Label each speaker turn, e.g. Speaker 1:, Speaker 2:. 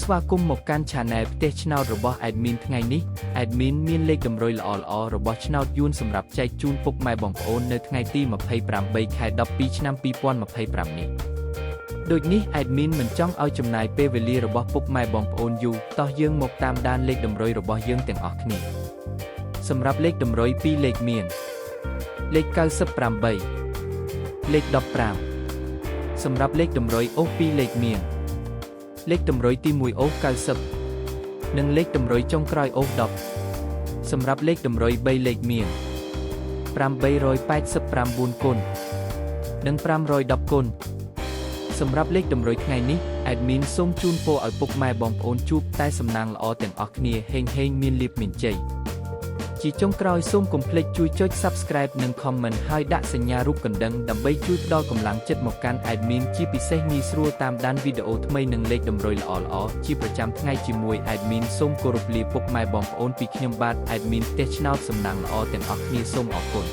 Speaker 1: ស្វាគមន៍មកកាន់ Channel ផ្ទះឆ្នោតរបស់ Admin ថ្ងៃនេះ Admin មានលេខតម្រុយល្អៗរបស់ឆ្នោតយួនសម្រាប់ចែកជូនពុកម៉ែបងប្អូននៅថ្ងៃទី28 ខែ 12 ឆ្នាំ 2025 នេះដូចនេះ Admin មិនចង់ឲ្យចំណាយពេលវេលារបស់ពុកម៉ែបងប្អូនយូរតោះយើងមកតាមដានលេខតម្រុយរបស់យើងទាំងអស់គ្នាសម្រាប់លេខតម្រុយ2លេខមានលេខ98លេខ15សម្រាប់លេខតម្រុយអូស2លេខមានលេខតម្រុយទី1អូស90និងលេខតម្រុយចុងក្រោយអូស10សម្រាប់លេខតម្រុយ3លេខមាន889គុណនិង510គុណសម្រាប់លេខតម្រុយថ្ងៃនេះ Admin សូមជូនពរឲ្យពុកម៉ែបងប្អូនជួបតែសំណាងល្អទាំងអស់គ្នាហេងមានលាភមានជ័យជាចុងក្រោយសូមកុំភ្លេចជួយចុច Subscribe និង Comment ហើយដាក់សញ្ញារូបកណ្ដឹងដើម្បីជួយផ្ដល់កម្លាំងចិត្តមកកាន់ Admin ជាពិសេសងាយស្រួលតាមដានវីដេអូថ្មីនិងលេខតម្រុយល្អៗជាប្រចាំថ្ងៃជាមួយ Admin សូមគោរពលាពុកម៉ែបងប្អូនពីខ្ញុំបាទ Admin ផ្ទះឆ្នោតសំណាងល្អទាំងអស់គ្នាសូមអរគុណ